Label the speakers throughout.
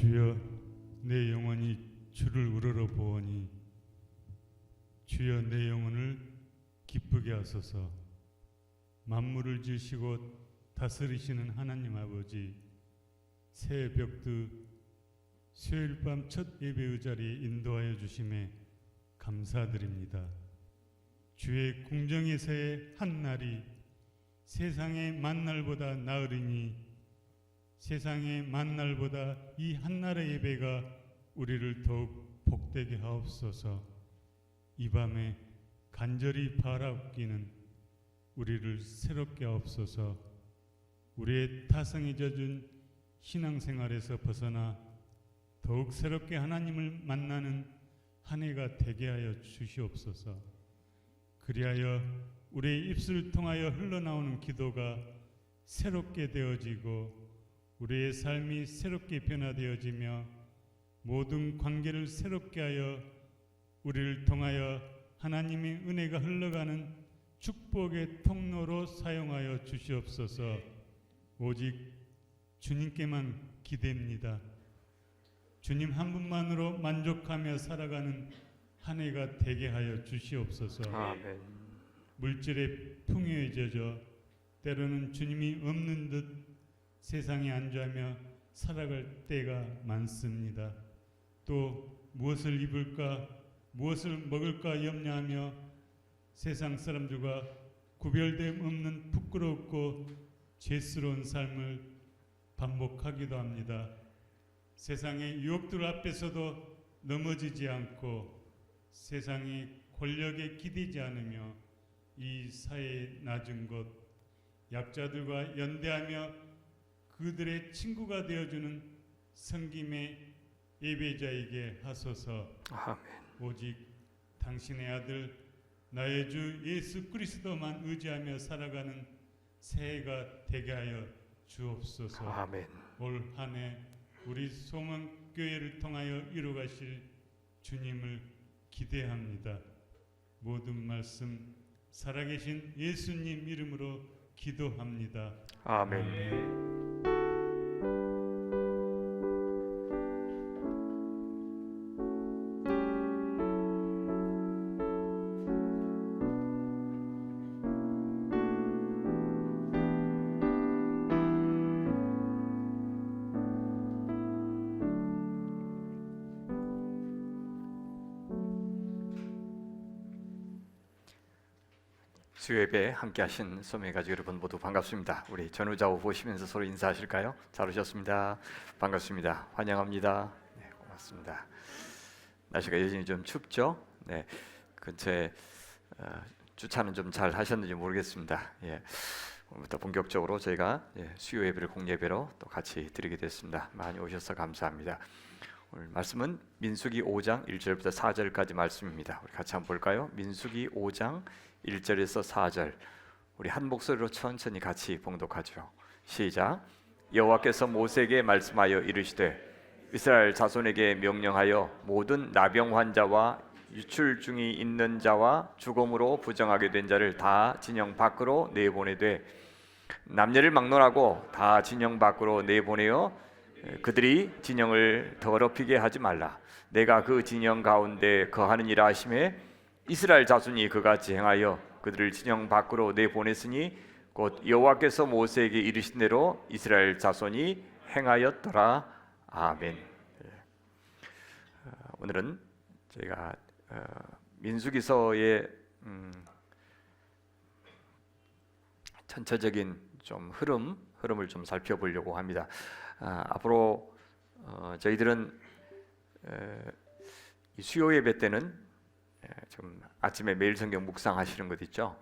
Speaker 1: 주여, 내 영혼이 주를 우러러 보오니 주여, 내 영혼을 기쁘게 하소서. 만물을 지으시고 다스리시는 하나님 아버지, 새벽두 수요일 밤 첫 예배의 자리에 인도하여 주심에 감사드립니다. 주의 궁정에서의 한 날이 세상의 만날보다 나으리니 세상의 만날보다 이 한날의 예배가 우리를 더욱 복되게 하옵소서. 이 밤에 간절히 바라옵기는 우리를 새롭게 하옵소서. 우리의 타성이 젖은 신앙생활에서 벗어나 더욱 새롭게 하나님을 만나는 한 해가 되게 하여 주시옵소서. 그리하여 우리의 입술을 통하여 흘러나오는 기도가 새롭게 되어지고 우리의 삶이 새롭게 변화되어지며 모든 관계를 새롭게 하여 우리를 통하여 하나님의 은혜가 흘러가는 축복의 통로로 사용하여 주시옵소서. 오직 주님께만 기대입니다. 주님 한 분만으로 만족하며 살아가는 한 해가 되게 하여 주시옵소서.
Speaker 2: 아멘.
Speaker 1: 물질의 풍요에 젖어 때로는 주님이 없는 듯 세상에 안주하며 살아갈 때가 많습니다. 또 무엇을 입을까, 무엇을 먹을까 염려하며 세상 사람들과 구별됨 없는 부끄럽고 죄스러운 삶을 반복하기도 합니다. 세상의 유혹들 앞에서도 넘어지지 않고 세상의 권력에 기대지 않으며 이 사회의 낮은 곳 약자들과 연대하며 그들의 친구가 되어주는 성김의 예배자에게 하소서.
Speaker 2: 아멘.
Speaker 1: 오직 당신의 아들 나의 주 예수 그리스도만 의지하며 살아가는 새해가 되게 하여 주옵소서.
Speaker 2: 아멘.
Speaker 1: 올 한 해 우리 소망교회를 통하여 이루가실 주님을 기대합니다. 모든 말씀 살아계신 예수님 이름으로 기도합니다.
Speaker 2: 아멘. 수요예배 함께 하신 소매가족 여러분 모두 반갑습니다. 우리 전우좌우 보시면서 서로 인사하실까요? 잘 오셨습니다. 반갑습니다. 환영합니다. 네, 고맙습니다. 날씨가 여전히 좀 춥죠? 네, 근처에 주차는 좀 잘 하셨는지 모르겠습니다. 예, 오늘부터 본격적으로 저희가 수요예배를 공예배로 또 같이 드리게 됐습니다. 많이 오셔서 감사합니다. 오늘 말씀은 민수기 5장 1절부터 4절까지 말씀입니다. 우리 같이 한번 볼까요? 민수기 5장 1절에서 4절 우리 한 목소리로 천천히 같이 봉독하죠. 시작. 여호와께서 모세에게 말씀하여 이르시되 이스라엘 자손에게 명령하여 모든 나병 환자와 유출 중이 있는 자와 죽음으로 부정하게 된 자를 다 진영 밖으로 내보내되 남녀를 막론하고 다 진영 밖으로 내보내어 그들이 진영을 더럽히게 하지 말라. 내가 그 진영 가운데 거하느니라 하심에 이스라엘 자손이 그같이 행하여 그들을 진영 밖으로 내보냈으니 곧 여호와께서 모세에게 이르신 대로 이스라엘 자손이 행하였더라. 아멘. 오늘은 저희가 민수기서의 전체적인 좀 흐름을 좀 살펴보려고 합니다. 앞으로 저희들은 이 수요 예배 때는 좀 아침에 매일 성경 묵상하시는 것 있죠.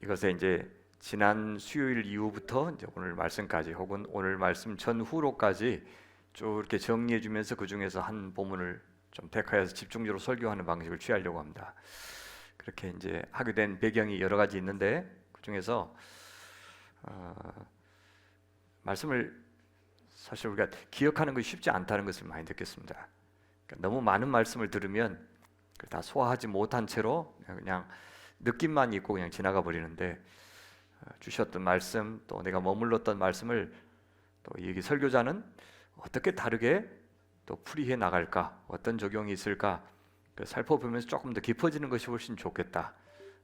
Speaker 2: 이것에 이제 지난 수요일 이후부터 이제 오늘 말씀까지 혹은 오늘 말씀 전후로까지 쭉 이렇게 정리해주면서 그 중에서 한 본문을 좀 택하여서 집중적으로 설교하는 방식을 취하려고 합니다. 그렇게 이제 하게 된 배경이 여러 가지 있는데 그 중에서 말씀을 사실 우리가 기억하는 것이 쉽지 않다는 것을 많이 느꼈습니다. 그러니까 너무 많은 말씀을 들으면 다 소화하지 못한 채로 그냥 느낌만 있고 그냥 지나가 버리는데 주셨던 말씀 또 내가 머물렀던 말씀을 또 여기 설교자는 어떻게 다르게 또 풀이해 나갈까, 어떤 적용이 있을까 살펴보면서 조금 더 깊어지는 것이 훨씬 좋겠다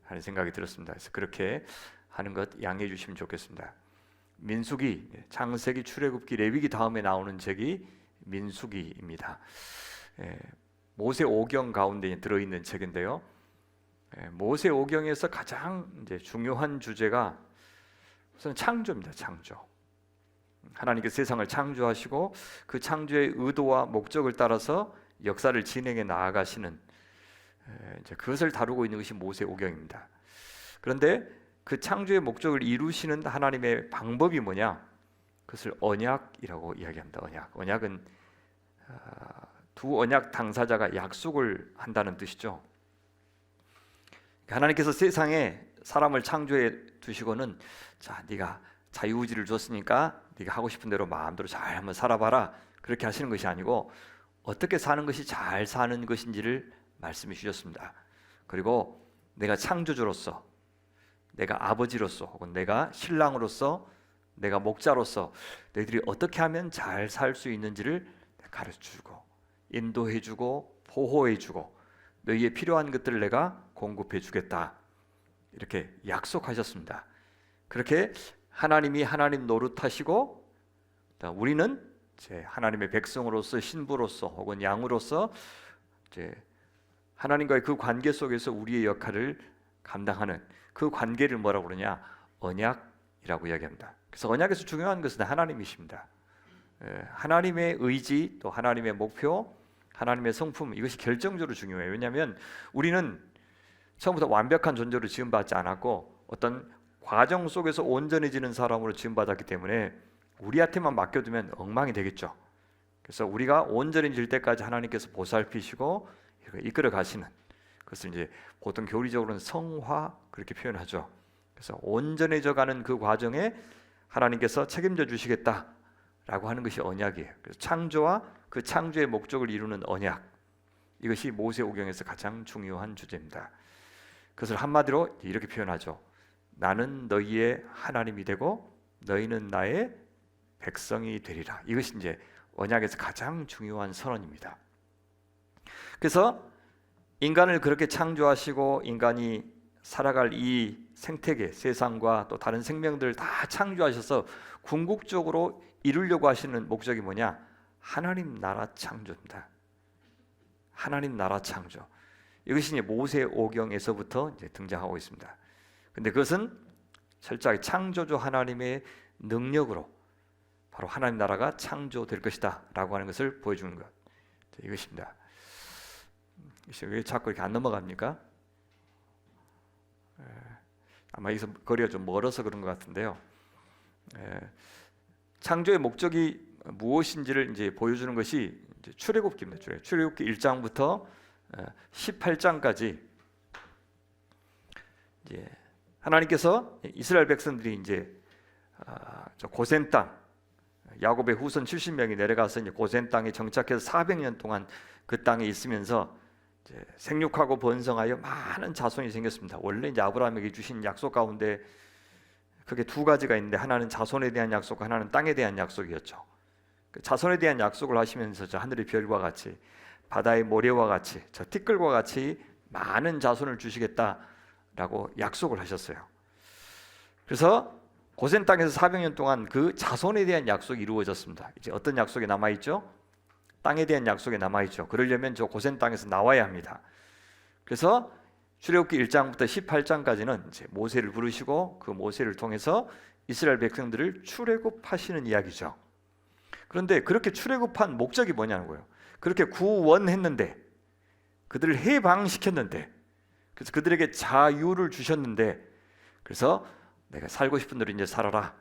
Speaker 2: 하는 생각이 들었습니다. 그래서 그렇게 하는 것 양해해 주시면 좋겠습니다. 민수기, 창세기, 출애굽기, 레위기 다음에 나오는 책이 민수기입니다. 모세 오경 가운데 들어있는 책인데요. 모세 오경에서 가장 이제 중요한 주제가 우선 창조입니다. 창조. 하나님께서 세상을 창조하시고 그 창조의 의도와 목적을 따라서 역사를 진행해 나아가시는 이제 그것을 다루고 있는 것이 모세 오경입니다. 그런데 그 창조의 목적을 이루시는 하나님의 방법이 뭐냐? 그것을 언약이라고 이야기합니다. 언약은 두 언약 당사자가 약속을 한다는 뜻이죠. 하나님께서 세상에 사람을 창조해 두시고는 자, 네가 자유의지를 줬으니까 네가 하고 싶은 대로 마음대로 잘 한번 살아봐라 그렇게 하시는 것이 아니고 어떻게 사는 것이 잘 사는 것인지를 말씀해 주셨습니다. 그리고 내가 창조주로서, 내가 아버지로서, 혹은 내가 신랑으로서, 내가 목자로서 너희들이 어떻게 하면 잘 살 수 있는지를 가르쳐주고 인도해주고 보호해주고 너희의 필요한 것들을 내가 공급해주겠다 이렇게 약속하셨습니다. 그렇게 하나님이 하나님 노릇하시고 우리는 이제 하나님의 백성으로서 신부로서 혹은 양으로서 이제 하나님과의 그 관계 속에서 우리의 역할을 감당하는 그 관계를 뭐라고 그러냐? 언약이라고 이야기합니다. 그래서 언약에서 중요한 것은 하나님이십니다. 하나님의 의지 또 하나님의 목표, 하나님의 성품 이것이 결정적으로 중요해요. 왜냐하면 우리는 처음부터 완벽한 존재로 지음받지 않았고 어떤 과정 속에서 온전해지는 사람으로 지음받았기 때문에 우리한테만 맡겨두면 엉망이 되겠죠. 그래서 우리가 온전해질 때까지 하나님께서 보살피시고 이끌어 가시는 그것을 이제 보통 교리적으로는 성화 그렇게 표현하죠. 그래서 온전해져 가는 그 과정에 하나님께서 책임져 주시겠다라고 하는 것이 언약이에요. 그래서 창조와 그 창조의 목적을 이루는 언약 이것이 모세 오경에서 가장 중요한 주제입니다. 그것을 한마디로 이렇게 표현하죠. 나는 너희의 하나님이 되고 너희는 나의 백성이 되리라. 이것이 이제 언약에서 가장 중요한 선언입니다. 그래서 인간을 그렇게 창조하시고 인간이 살아갈 이 생태계, 세상과 또 다른 생명들을 다 창조하셔서 궁극적으로 이루려고 하시는 목적이 뭐냐? 하나님 나라 창조입니다. 하나님 나라 창조. 이것이 이제 모세 오경에서부터 이제 등장하고 있습니다. 근데 그것은 철저하게 창조주 하나님의 능력으로 바로 하나님 나라가 창조될 것이다라고 하는 것을 보여주는 것. 이것입니다. 왜 자꾸 이렇게 안 넘어갑니까? 아마 여기서 거리가 좀 멀어서 그런 것 같은데요. 창조의 목적이 무엇인지를 이제 보여주는 것이 이제 출애굽기입니다. 출애굽기 1장부터 18장까지 이제 하나님께서 이스라엘 백성들이 이제 저 고센 땅 야곱의 후손 70명이 내려가서 이제 고센 땅에 정착해서 400년 동안 그 땅에 있으면서 이제 생육하고 번성하여 많은 자손이 생겼습니다. 원래 이제 아브라함에게 주신 약속 가운데 그게 두 가지가 있는데 하나는 자손에 대한 약속, 하나는 땅에 대한 약속이었죠. 그 자손에 대한 약속을 하시면서 저 하늘의 별과 같이 바다의 모래와 같이 저 티끌과 같이 많은 자손을 주시겠다라고 약속을 하셨어요. 그래서 고센 땅에서 400년 동안 그 자손에 대한 약속이 이루어졌습니다. 이제 어떤 약속이 남아 있죠? 땅에 대한 약속이 남아 있죠. 그러려면 저 고센 땅에서 나와야 합니다. 그래서 출애굽기 1장부터 18장까지는 이제 모세를 부르시고 그 모세를 통해서 이스라엘 백성들을 출애굽하시는 이야기죠. 그런데 그렇게 출애굽한 목적이 뭐냐는 거예요. 그렇게 구원했는데 그들을 해방시켰는데 그래서 그들에게 자유를 주셨는데 그래서 내가 살고 싶은 대로 이제 살아라.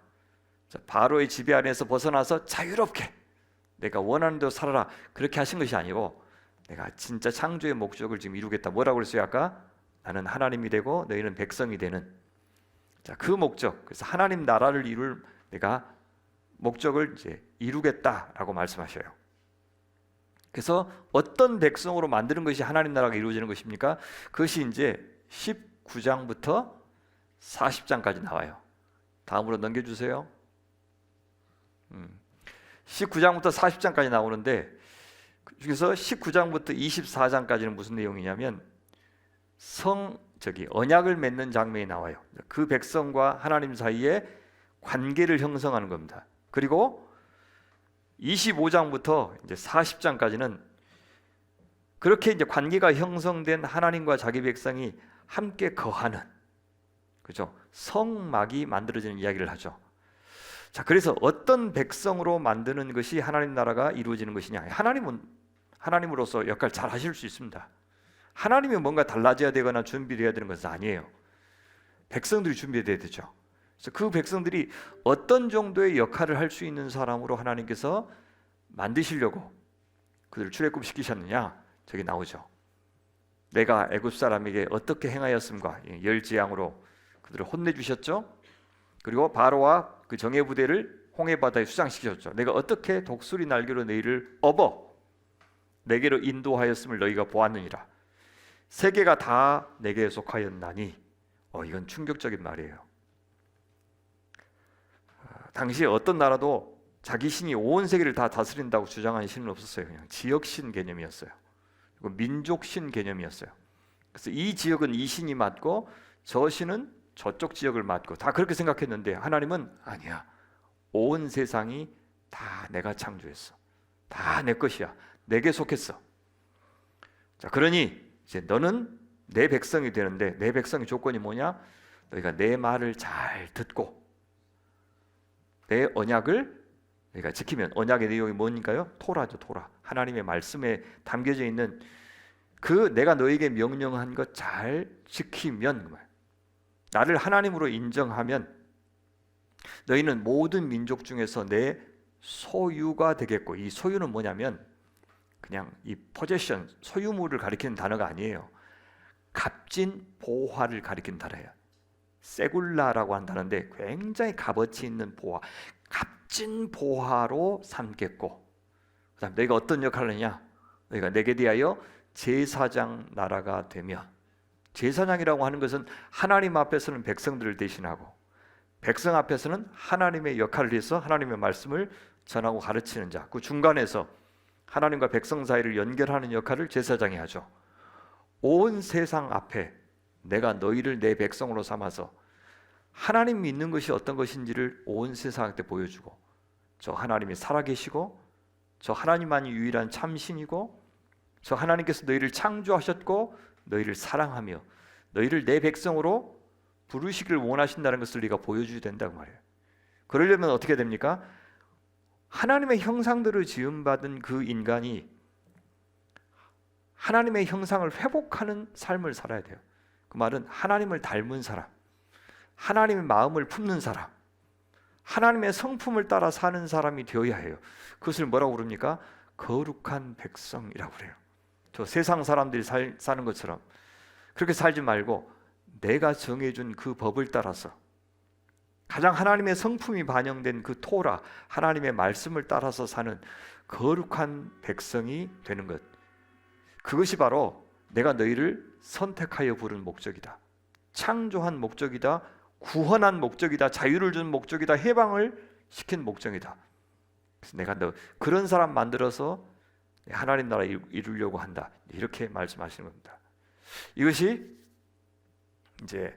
Speaker 2: 바로의 지배 아래에서 벗어나서 자유롭게 내가 원하는 대로 살아라. 그렇게 하신 것이 아니고 내가 진짜 창조의 목적을 지금 이루겠다. 뭐라고 그랬어요? 아까 나는 하나님이 되고 너희는 백성이 되는 그 목적. 그래서 하나님 나라를 이룰 내가 목적을 이제 이루겠다라고 말씀하셔요. 그래서 어떤 백성으로 만드는 것이 하나님 나라가 이루어지는 것입니까? 그것이 이제 19장부터 40장까지 나와요. 다음으로 넘겨주세요. 19장부터 40장까지 나오는데 그 중에서 19장부터 24장까지는 무슨 내용이냐면 언약을 맺는 장면이 나와요. 그 백성과 하나님 사이에 관계를 형성하는 겁니다. 그리고 25장부터 이제 40장까지는 그렇게 이제 관계가 형성된 하나님과 자기 백성이 함께 거하는, 그죠? 성막이 만들어지는 이야기를 하죠. 자, 그래서 어떤 백성으로 만드는 것이 하나님 나라가 이루어지는 것이냐? 하나님으로서 역할 잘 하실 수 있습니다. 하나님이 뭔가 달라져야 되거나 준비해야 되는 것은 아니에요. 백성들이 준비해야 되죠. 그래서 그 백성들이 어떤 정도의 역할을 할 수 있는 사람으로 하나님께서 만드시려고 그들을 출애굽시키셨느냐? 저기 나오죠. 내가 애굽 사람에게 어떻게 행하였음과 열재앙으로 그들을 혼내주셨죠. 그리고 바로와 그 정예 부대를 홍해 바다에 수장시키셨죠. 내가 어떻게 독수리 날개로 너희를 업어 내게로 인도하였음을 너희가 보았느니라. 세계가 다 내게 속하였나니. 이건 충격적인 말이에요. 당시 어떤 나라도 자기 신이 온 세계를 다 다스린다고 주장하는 신은 없었어요. 그냥 지역신 개념이었어요. 그리고 민족신 개념이었어요. 그래서 이 지역은 이 신이 맡고 저 신은 저쪽 지역을 맡고 다 그렇게 생각했는데 하나님은 아니야. 온 세상이 다 내가 창조했어. 다 내 것이야. 내게 속했어. 자, 그러니 이제 너는 내 백성이 되는데 내 백성의 조건이 뭐냐? 너희가 내 말을 잘 듣고 내 언약을 너희가 지키면, 언약의 내용이 뭐니까요? 토라죠, 토라. 하나님의 말씀에 담겨져 있는 그 내가 너에게 명령한 것 잘 지키면, 나를 하나님으로 인정하면 너희는 모든 민족 중에서 내 소유가 되겠고, 이 소유는 뭐냐면 그냥 이 포제션, 소유물을 가리키는 단어가 아니에요. 값진 보화를 가리키는 단어예요. 세굴라라고 한다는데 굉장히 값어치 있는 보화, 값진 보화로 삼겠고, 그다음 너희가 어떤 역할을 하느냐? 너희가 내게 대하여 제사장 나라가 되며, 제사장이라고 하는 것은 하나님 앞에서는 백성들을 대신하고 백성 앞에서는 하나님의 역할을 해서 하나님의 말씀을 전하고 가르치는 자, 그 중간에서 하나님과 백성 사이를 연결하는 역할을 제사장이 하죠. 온 세상 앞에 내가 너희를 내 백성으로 삼아서 하나님 믿는 것이 어떤 것인지를 온 세상한테 보여주고, 저 하나님이 살아계시고 저 하나님만이 유일한 참신이고 저 하나님께서 너희를 창조하셨고 너희를 사랑하며 너희를 내 백성으로 부르시기를 원하신다는 것을 네가 보여줘야 된다고 말해요. 그러려면 어떻게 됩니까? 하나님의 형상대로 지음받은 그 인간이 하나님의 형상을 회복하는 삶을 살아야 돼요. 그 말은 하나님을 닮은 사람, 하나님의 마음을 품는 사람, 하나님의 성품을 따라 사는 사람이 되어야 해요. 그것을 뭐라고 부릅니까? 거룩한 백성이라고 그래요. 저 세상 사람들이 사는 것처럼 그렇게 살지 말고 내가 정해준 그 법을 따라서 가장 하나님의 성품이 반영된 그 토라, 하나님의 말씀을 따라서 사는 거룩한 백성이 되는 것, 그것이 바로 내가 너희를 선택하여 부른 목적이다. 창조한 목적이다. 구원한 목적이다. 자유를 준 목적이다. 해방을 시킨 목적이다. 그래서 내가 너 그런 사람 만들어서 하나님 나라 이루려고 한다. 이렇게 말씀하시는 겁니다. 이것이 이제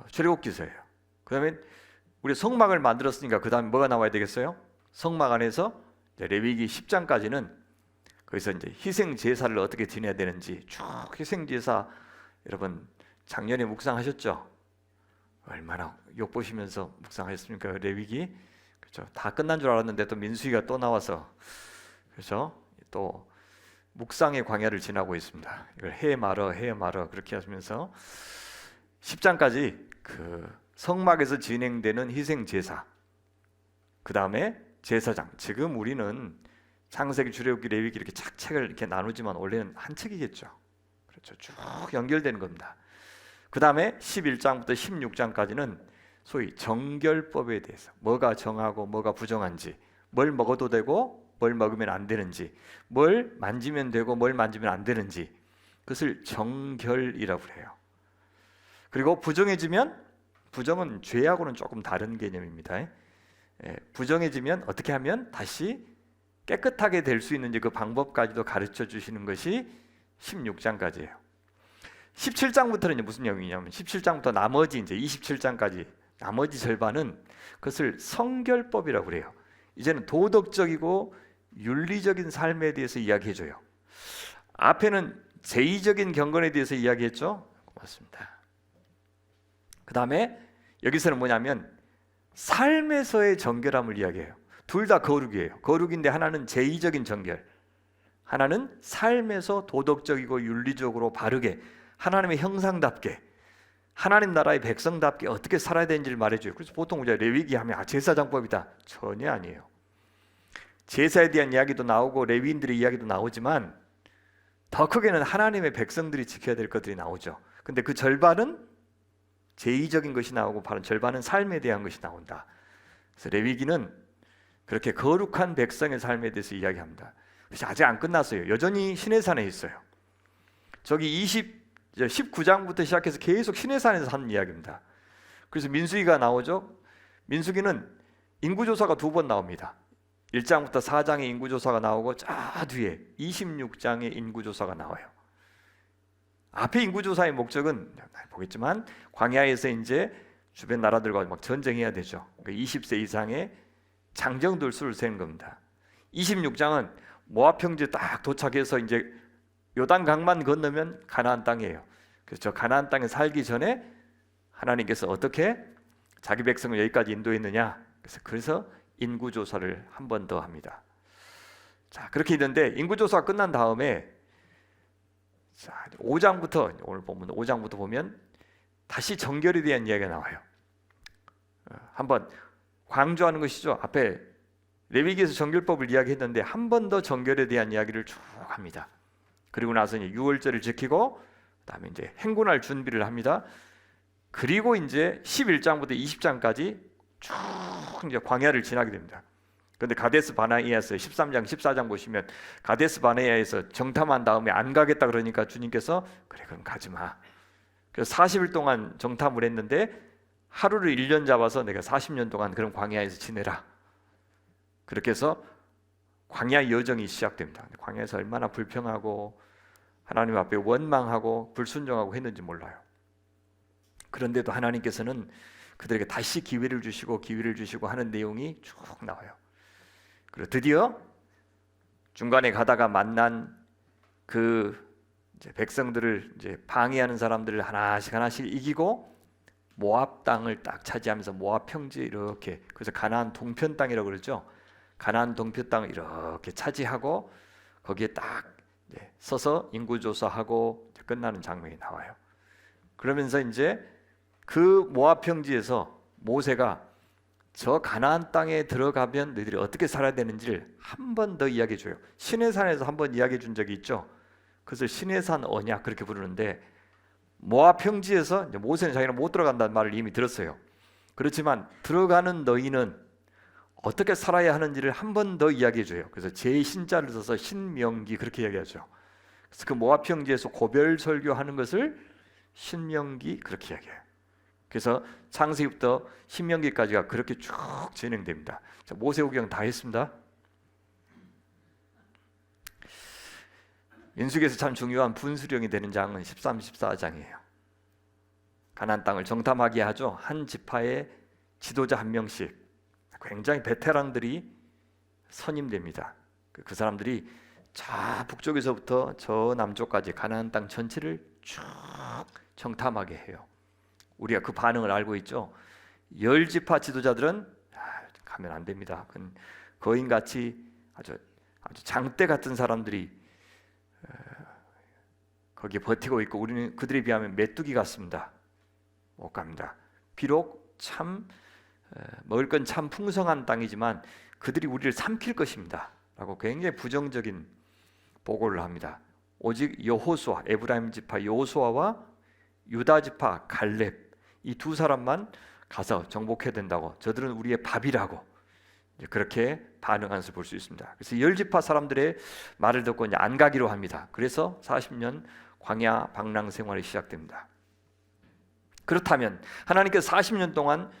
Speaker 2: 출애굽기서예요. 그다음에 우리 성막을 만들었으니까 그 다음에 뭐가 나와야 되겠어요? 성막 안에서 레위기 10장까지는 거기서 이제 희생 제사를 어떻게 지내야 되는지 쭉 희생 제사, 여러분 작년에 묵상하셨죠? 얼마나 욕 보시면서 묵상하셨습니까? 레위기, 그렇죠? 다 끝난 줄 알았는데 또 민수기가 또 나와서, 그렇죠? 또 묵상의 광야를 지나고 있습니다. 이걸 해 말어 그렇게 하시면서 10장까지 그 성막에서 진행되는 희생 제사, 그 다음에 제사장. 지금 우리는 창세기, 출애굽기, 레위기 이렇게 책을 이렇게 나누지만 원래는 한 책이겠죠. 그렇죠. 쭉 연결되는 겁니다. 그 다음에 11장부터 16장까지는 소위 정결법에 대해서, 뭐가 정하고 뭐가 부정한지, 뭘 먹어도 되고 뭘 먹으면 안 되는지, 뭘 만지면 되고 뭘 만지면 안 되는지, 그것을 정결이라고 해요. 그리고 부정해지면, 부정은 죄하고는 조금 다른 개념입니다. 부정해지면 어떻게 하면 다시 깨끗하게 될 수 있는지 그 방법까지도 가르쳐 주시는 것이 16장까지예요. 17장부터는 무슨 내용이냐면 17장부터 나머지 이제 27장까지 나머지 절반은 그것을 성결법이라고 그래요. 이제는 도덕적이고 윤리적인 삶에 대해서 이야기해줘요. 앞에는 제의적인 경건에 대해서 이야기했죠. 고맙습니다. 그 다음에 여기서는 뭐냐면 삶에서의 정결함을 이야기해요. 둘 다 거룩이에요. 거룩인데 하나는 제의적인 정결, 하나는 삶에서 도덕적이고 윤리적으로 바르게 하나님의 형상답게 하나님 나라의 백성답게 어떻게 살아야 되는지를 말해줘요. 그래서 보통 우리가 레위기 하면 제사장법이다. 전혀 아니에요. 제사에 대한 이야기도 나오고 레위인들의 이야기도 나오지만 더 크게는 하나님의 백성들이 지켜야 될 것들이 나오죠. 근데 그 절반은 제의적인 것이 나오고 바로 절반은 삶에 대한 것이 나온다. 그래서 레위기는 그렇게 거룩한 백성의 삶에 대해서 이야기합니다. 그래서 아직 안 끝났어요. 여전히 시내산에 있어요. 저기 19장부터 시작해서 계속 시내산에서 하는 이야기입니다. 그래서 민수기가 나오죠. 민수기는 인구조사가 2번 나옵니다. 1장부터 4장의 인구조사가 나오고 저 뒤에 26장의 인구조사가 나와요. 앞에 인구조사의 목적은 보겠지만 광야에서 이제 주변 나라들과 막 전쟁해야 되죠. 20세 이상의 장정들 수를 세는 겁니다. 26장은 모압 평지에 딱 도착해서 이제 요단강만 건너면 가나안 땅이에요. 그래서 저 가나안 땅에 살기 전에 하나님께서 어떻게 자기 백성을 여기까지 인도했느냐. 그래서 인구조사를 한 번 더 합니다. 자, 그렇게 있는데 인구조사가 끝난 다음에 5장부터 오늘 보면 5장부터 보면 다시 정결에 대한 이야기가 나와요. 한번 강조하는 것이죠. 앞에 레위기에서 정결법을 이야기했는데 한 번 더 정결에 대한 이야기를 쭉 합니다. 그리고 나서 이제 유월절을 지키고 그다음에 이제 행군할 준비를 합니다. 그리고 이제 11장부터 20장까지 쭉 이제 광야를 지나게 됩니다. 그런데 가데스 바네아에서 13장, 14장 보시면 가데스 바네아에서 정탐한 다음에 안 가겠다 그러니까 주님께서 그래 그럼 가지 마. 그래서 40일 동안 정탐을 했는데 하루를 1년 잡아서 내가 40년 동안 그런 광야에서 지내라. 그렇게 해서 광야 여정이 시작됩니다. 광야에서 얼마나 불평하고 하나님 앞에 원망하고 불순종하고 했는지 몰라요. 그런데도 하나님께서는 그들에게 다시 기회를 주시고 하는 내용이 쭉 나와요. 그리고 드디어 중간에 가다가 만난 그 이제 백성들을 이제 방해하는 사람들을 하나씩 이기고 모압 땅을 딱 차지하면서 모압 평지 이렇게 그래서 가나안 동편 땅이라고 그러죠. 가나안 동편 땅을 이렇게 차지하고 거기에 딱 서서 인구조사하고 끝나는 장면이 나와요. 그러면서 이제 그 모압 평지에서 모세가 저 가나안 땅에 들어가면 너희들이 어떻게 살아야 되는지를 한 번 더 이야기해 줘요. 시내산에서 한 번 이야기해 준 적이 있죠. 그래서 시내산 언약 그렇게 부르는데 모압 평지에서 모세는 자기는 못 들어간다는 말을 이미 들었어요. 그렇지만 들어가는 너희는 어떻게 살아야 하는지를 한 번 더 이야기해 줘요. 그래서 제 신자를 써서 신명기 그렇게 이야기하죠. 그래서 그 모압 평지에서 고별 설교하는 것을 신명기 그렇게 이야기해요. 그래서 창세기부터 신명기까지가 그렇게 쭉 진행됩니다. 자, 모세오경 다 했습니다. 민수기에서 참 중요한 분수령이 되는 장은 13, 14장이에요. 가나안 땅을 정탐하게 하죠. 한 지파의 지도자 한 명씩 굉장히 베테랑들이 선임됩니다. 그 사람들이 저 북쪽에서부터 저 남쪽까지 가나안 땅 전체를 쭉 정탐하게 해요. 우리가 그 반응을 알고 있죠. 10지파 지도자들은 가면 안 됩니다. 거인같이 아주 장대 같은 사람들이 거기에 버티고 있고 우리는 그들에 비하면 메뚜기 같습니다. 못 갑니다. 비록 참 먹을 건 참 풍성한 땅이지만 그들이 우리를 삼킬 것입니다 라고 굉장히 부정적인 보고를 합니다. 오직 여호수아, 에브라임 지파 여호수아와 유다 지파 갈렙 이 두 사람만 가서 정복해야 된다고 저들은 우리의 밥이라고 그렇게 반응한 것을 볼 수 있습니다. 그래서 10지파 사람들의 말을 듣고 이제 안 가기로 합니다. 그래서 40년 광야 방랑 생활이 시작됩니다. 그렇다면 하나님께서 40년 동안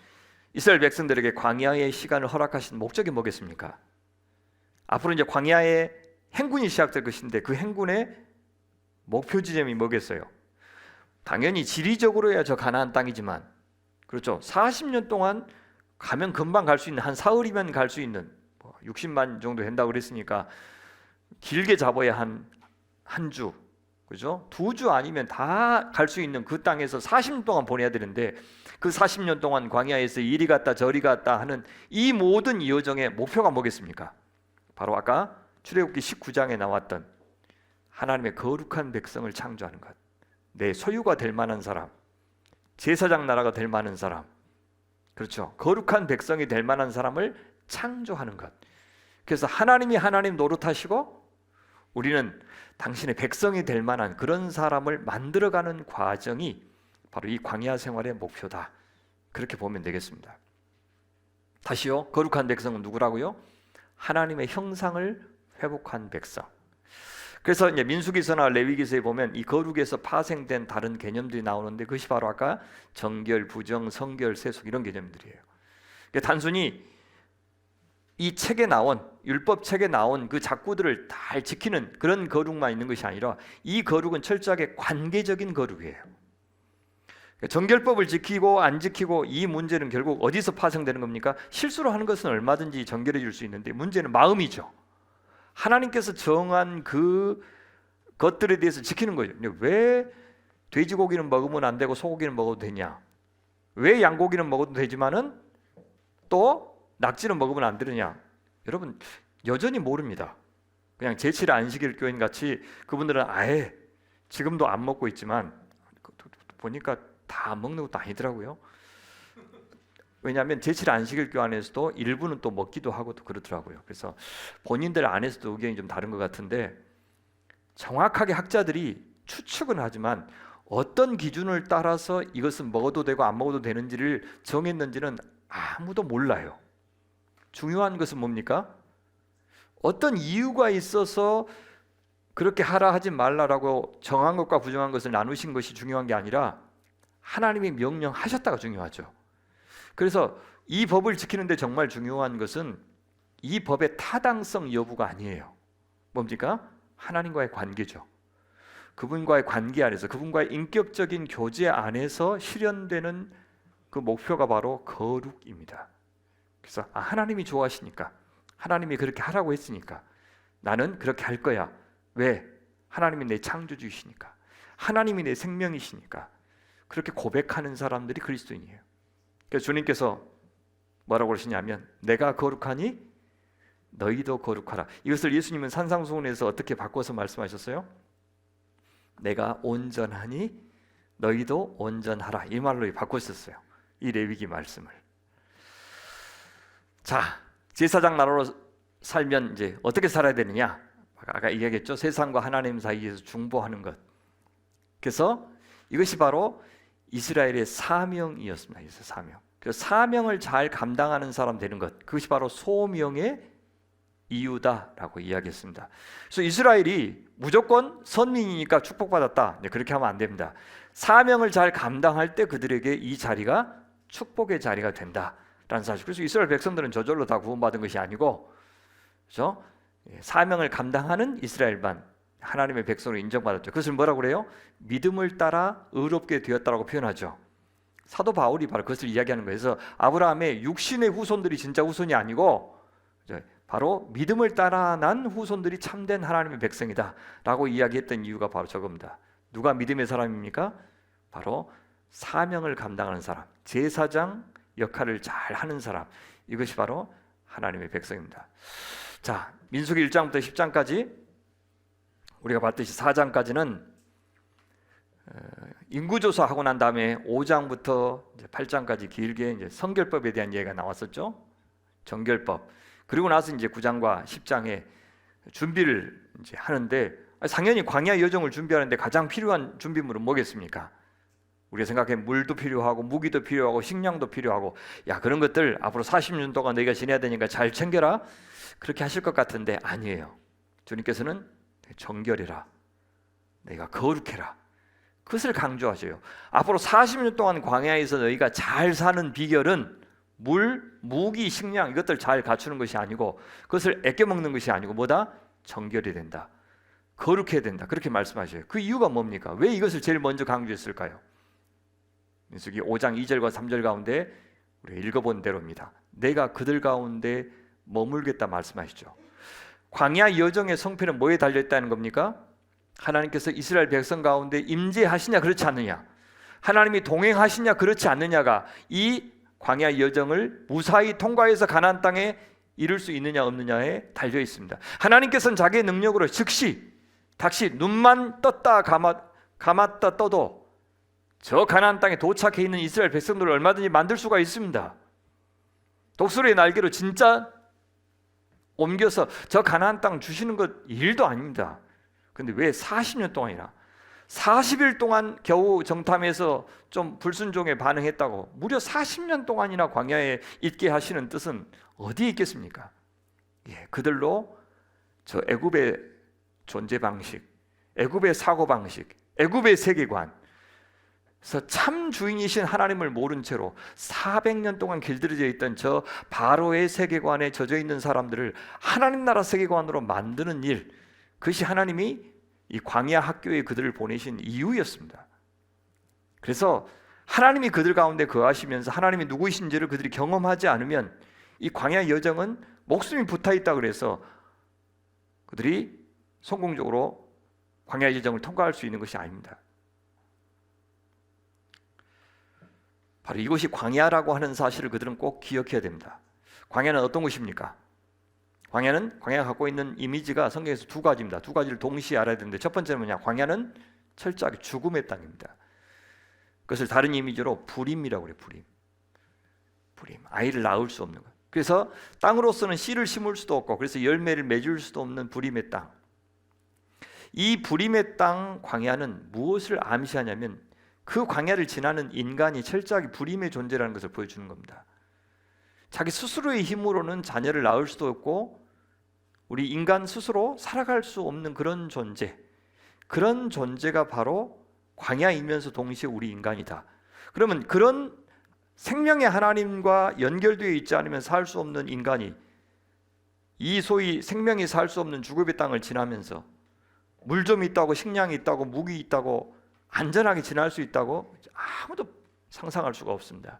Speaker 2: 이스라엘 백성들에게 광야의 시간을 허락하신 목적이 뭐겠습니까? 앞으로 이제 광야의 행군이 시작될 것인데 그 행군의 목표 지점이 뭐겠어요? 당연히 지리적으로야 저 가나안 땅이지만, 그렇죠, 40년 동안 가면 금방 갈 수 있는, 한 사흘이면 갈 수 있는 60만 정도 된다고 그랬으니까 길게 잡아야 한 주, 그죠? 2주 아니면 다 갈 수 있는 그 땅에서 40년 동안 보내야 되는데, 그 40년 동안 광야에서 이리 갔다 저리 갔다 하는 이 모든 여정의 목표가 뭐겠습니까? 바로 아까 출애굽기 19장에 나왔던 하나님의 거룩한 백성을 창조하는 것, 내 소유가 될 만한 사람, 제사장 나라가 될 만한 사람, 그렇죠, 거룩한 백성이 될 만한 사람을 창조하는 것. 그래서 하나님이 하나님 노릇하시고 우리는 당신의 백성이 될 만한 그런 사람을 만들어가는 과정이 바로 이 광야 생활의 목표다, 그렇게 보면 되겠습니다. 다시요, 거룩한 백성은 누구라고요? 하나님의 형상을 회복한 백성. 그래서 이제 민수기서나 레위기서에 보면 이 거룩에서 파생된 다른 개념들이 나오는데, 그것이 바로 아까 정결, 부정, 성결, 세속, 이런 개념들이에요. 그러니까 단순히 이 책에 나온, 율법 책에 나온 그 작구들을 잘 지키는 그런 거룩만 있는 것이 아니라 이 거룩은 철저하게 관계적인 거룩이에요. 그러니까 정결법을 지키고 안 지키고, 이 문제는 결국 어디서 파생되는 겁니까? 실수로 하는 것은 얼마든지 정결해질 수 있는데 문제는 마음이죠. 하나님께서 정한 그 것들에 대해서 지키는 거죠. 왜 돼지고기는 먹으면 안 되고 소고기는 먹어도 되냐? 왜 양고기는 먹어도 되지만은 또 낙지는 먹으면 안 되느냐? 여러분 여전히 모릅니다. 그냥 제7의 안식일 교인 같이 그분들은 아예 지금도 안 먹고 있지만 보니까 다 먹는 것도 아니더라고요. 왜냐하면 제7의 안식일 교 안에서도 일부는 또 먹기도 하고 또 그렇더라고요. 그래서 본인들 안에서도 의견이 좀 다른 것 같은데, 정확하게 학자들이 추측은 하지만 어떤 기준을 따라서 이것은 먹어도 되고 안 먹어도 되는지를 정했는지는 아무도 몰라요. 중요한 것은 뭡니까? 어떤 이유가 있어서 그렇게 하라 하지 말라라고 정한 것과 부정한 것을 나누신 것이 중요한 게 아니라 하나님이 명령하셨다가 중요하죠. 그래서 이 법을 지키는데 정말 중요한 것은 이 법의 타당성 여부가 아니에요. 뭡니까? 하나님과의 관계죠. 그분과의 관계 안에서, 그분과의 인격적인 교제 안에서 실현되는 그 목표가 바로 거룩입니다. 그래서 하나님이 좋아하시니까, 하나님이 그렇게 하라고 했으니까 나는 그렇게 할 거야. 왜? 하나님이 내 창조주이시니까, 하나님이 내 생명이시니까. 그렇게 고백하는 사람들이 그리스도인이에요. 그래서 주님께서 뭐라고 그러시냐면, 내가 거룩하니 너희도 거룩하라. 이것을 예수님은 산상수훈에서 어떻게 바꿔서 말씀하셨어요? 내가 온전하니 너희도 온전하라, 이 말로 바꾸셨어요. 이 레위기 말씀을. 자, 제사장 나라로 살면 이제 어떻게 살아야 되느냐? 아까 이야기했죠. 세상과 하나님 사이에서 중보하는 것. 그래서 이것이 바로 이스라엘의 사명이었습니다. 사명. 그래서 사명을 잘 감당하는 사람 되는 것, 그것이 바로 소명의 이유다라고 이야기했습니다. 그래서 이스라엘이 무조건 선민이니까 축복받았다, 그렇게 하면 안 됩니다. 사명을 잘 감당할 때 그들에게 이 자리가 축복의 자리가 된다라는 사실. 그래서 이스라엘 백성들은 저절로 다 구원받은 것이 아니고, 그렇죠? 사명을 감당하는 이스라엘만 하나님의 백성으로 인정받았죠. 그것을 뭐라고 그래요? 믿음을 따라 의롭게 되었다라고 표현하죠. 사도 바울이 바로 그것을 이야기하는 거예요. 그래서 아브라함의 육신의 후손들이 진짜 후손이 아니고 바로 믿음을 따라 난 후손들이 참된 하나님의 백성이다 라고 이야기했던 이유가 바로 저겁니다. 누가 믿음의 사람입니까? 바로 사명을 감당하는 사람, 제사장 역할을 잘 하는 사람, 이것이 바로 하나님의 백성입니다. 자, 민수기 1장부터 10장까지 우리가 봤듯이 4장까지는 인구조사하고 난 다음에 5장부터 이제 8장까지 길게 이제 성결법에 대한 얘기가 나왔었죠. 정결법. 그리고 나서 이제 9장과 10장에 준비를 이제 하는데, 당연히 광야 여정을 준비하는데 가장 필요한 준비물은 뭐겠습니까? 우리가 생각해 물도 필요하고 무기도 필요하고 식량도 필요하고, 야, 그런 것들 앞으로 40년 동안 너희가 지내야 되니까 잘 챙겨라, 그렇게 하실 것 같은데 아니에요. 주님께서는 정결해라, 너희가 거룩해라, 그것을 강조하셔요. 앞으로 40년 동안 광야에서 너희가 잘 사는 비결은 물, 무기, 식량 이것들 잘 갖추는 것이 아니고 그것을 아껴 먹는 것이 아니고 뭐다? 정결해야 된다. 거룩해야 된다. 그렇게 말씀하셔요. 그 이유가 뭡니까? 왜 이것을 제일 먼저 강조했을까요? 민수기 5장 2절과 3절 가운데 우리가 읽어본 대로입니다. 내가 그들 가운데 머물겠다 말씀하시죠. 광야 여정의 성패는 뭐에 달려있다는 겁니까? 하나님께서 이스라엘 백성 가운데 임재하시냐 그렇지 않느냐, 하나님이 동행하시냐 그렇지 않느냐가 이 광야 여정을 무사히 통과해서 가나안 땅에 이룰 수 있느냐 없느냐에 달려 있습니다. 하나님께서는 자기의 능력으로 즉시 눈만 떴다 감았다 떠도 저 가나안 땅에 도착해 있는 이스라엘 백성들을 얼마든지 만들 수가 있습니다. 독수리의 날개로 진짜 옮겨서 저 가나안 땅 주시는 것 일도 아닙니다. 근데 왜 40년 동안이나 40일 동안 겨우 정탐해서 좀 불순종에 반응했다고 무려 40년 동안이나 광야에 있게 하시는 뜻은 어디에 있겠습니까? 그들로 저 애굽의 존재 방식, 애굽의 사고 방식, 애굽의 세계관, 그래서 참 주인이신 하나님을 모른 채로 400년 동안 길들여져 있던 저 바로의 세계관에 젖어 있는 사람들을 하나님 나라 세계관으로 만드는 일, 그것이 하나님이 이 광야 학교에 그들을 보내신 이유였습니다. 그래서 하나님이 그들 가운데 거하시면서 하나님이 누구이신지를 그들이 경험하지 않으면 이 광야 여정은 목숨이 붙어있다 그래서 그들이 성공적으로 광야 여정을 통과할 수 있는 것이 아닙니다. 바로 이것이 광야라고 하는 사실을 그들은 꼭 기억해야 됩니다. 광야는 어떤 것입니까? 광야가 갖고 있는 이미지가 성경에서 두 가지입니다. 두 가지를 동시에 알아야 되는데, 첫 번째는 뭐냐? 광야는 철저하게 죽음의 땅입니다. 그것을 다른 이미지로 불임이라고 그래요. 불임. 아이를 낳을 수 없는 것. 그래서 땅으로서는 씨를 심을 수도 없고, 그래서 열매를 맺을 수도 없는 불임의 땅. 이 불임의 땅 광야는 무엇을 암시하냐면 그 광야를 지나는 인간이 철저하게 불임의 존재라는 것을 보여주는 겁니다. 자기 스스로의 힘으로는 자녀를 낳을 수도 없고 우리 인간 스스로 살아갈 수 없는 그런 존재가 바로 광야이면서 동시에 우리 인간이다. 그러면 그런 생명의 하나님과 연결되어 있지 않으면 살 수 없는 인간이 이 소위 생명이 살 수 없는 죽음의 땅을 지나면서 물 좀 있다고, 식량이 있다고, 무기 있다고 안전하게 지날 수 있다고 아무도 상상할 수가 없습니다.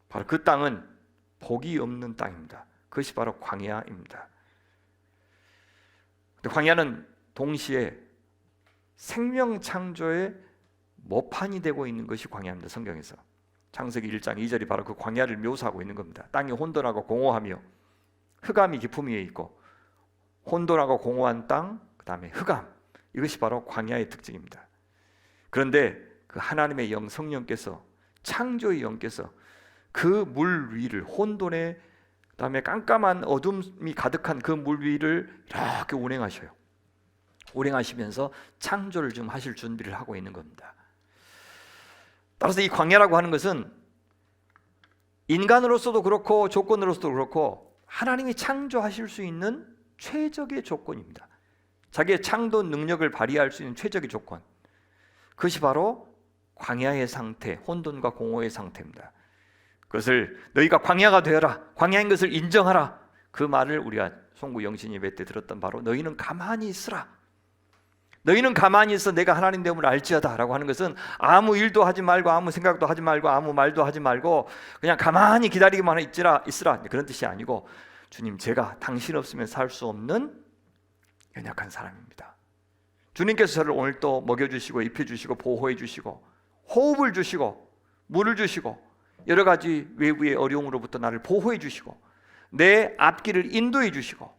Speaker 2: 바로 그 땅은 복이 없는 땅입니다. 그것이 바로 광야입니다. 광야는 동시에 생명 창조의 모판이 되고 있는 것이 광야입니다. 성경에서 창세기 1장 2절이 바로 그 광야를 묘사하고 있는 겁니다. 땅이 혼돈하고 공허하며 흑암이 깊음 위에 있고, 혼돈하고 공허한 땅, 그 다음에 흑암, 이것이 바로 광야의 특징입니다. 그런데 그 하나님의 영 성령께서, 창조의 영께서 그 물 위를, 혼돈의 그다음에 깜깜한 어둠이 가득한 그 물 위를 이렇게 운행하셔요. 운행하시면서 창조를 좀 하실 준비를 하고 있는 겁니다. 따라서 이 광야라고 하는 것은 인간으로서도 그렇고 조건으로서도 그렇고 하나님이 창조하실 수 있는 최적의 조건입니다. 자기의 창조 능력을 발휘할 수 있는 최적의 조건, 그것이 바로 광야의 상태, 혼돈과 공허의 상태입니다. 그것을 너희가 광야가 되어라, 광야인 것을 인정하라, 그 말을 우리가 송구 영신 예배 때 들었던 바로 너희는 가만히 있으라, 너희는 가만히 있어 내가 하나님 됨을 알지어다 라고 하는 것은 아무 일도 하지 말고 아무 생각도 하지 말고 아무 말도 하지 말고 그냥 가만히 기다리기만 있으라 그런 뜻이 아니고, 주님, 제가 당신 없으면 살 수 없는 연약한 사람입니다. 주님께서 저를 오늘 또 먹여주시고 입혀주시고 보호해주시고 호흡을 주시고 물을 주시고 여러 가지 외부의 어려움으로부터 나를 보호해주시고 내 앞길을 인도해주시고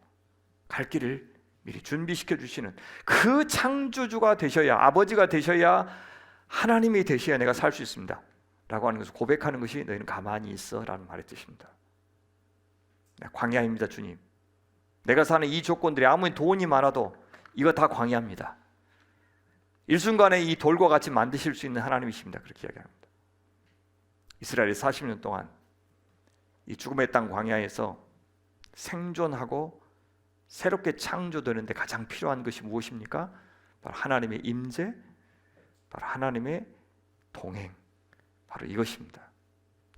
Speaker 2: 갈 길을 미리 준비시켜 주시는 그 창조주가 되셔야, 아버지가 되셔야, 하나님이 되셔야 내가 살 수 있습니다 라고 하는 것을 고백하는 것이 너희는 가만히 있어 라는 말의 뜻입니다. 광야입니다. 주님, 내가 사는 이 조건들이 아무리 돈이 많아도 이거 다 광야입니다. 일순간에 이 돌과 같이 만드실 수 있는 하나님이십니다. 그렇게 이야기합니다. 이스라엘이 40년 동안 이 죽음의 땅 광야에서 생존하고 새롭게 창조되는데 가장 필요한 것이 무엇입니까? 바로 하나님의 임재, 바로 하나님의 동행, 바로 이것입니다.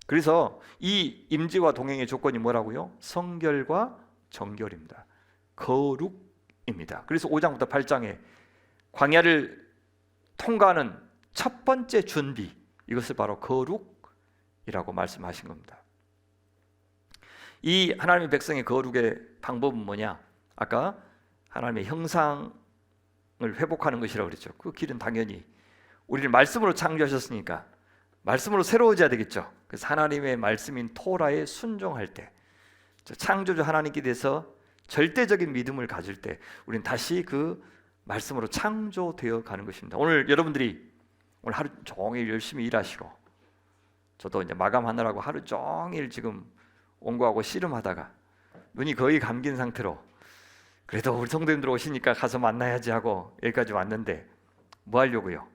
Speaker 2: 그래서 이 임재와 동행의 조건이 뭐라고요? 성결과 정결입니다. 거룩입니다. 그래서 5장부터 8장에 광야를 통과하는 첫 번째 준비, 이것을 바로 거룩이라고 말씀하신 겁니다. 이 하나님의 백성의 거룩의 방법은 뭐냐? 아까 하나님의 형상을 회복하는 것이라고 그랬죠. 그 길은 당연히 우리를 말씀으로 창조하셨으니까 말씀으로 새로워져야 되겠죠. 그래서 하나님의 말씀인 토라에 순종할 때, 창조주 하나님께 대해서 절대적인 믿음을 가질 때 우리는 다시 그 말씀으로 창조되어 가는 것입니다. 오늘 여러분들이 오늘 하루 종일 열심히 일하시고, 저도 이제 마감하느라고 하루 종일 지금 온고하고 씨름하다가 눈이 거의 감긴 상태로, 그래도 우리 성도님들 오시니까 가서 만나야지 하고 여기까지 왔는데 뭐 하려고요?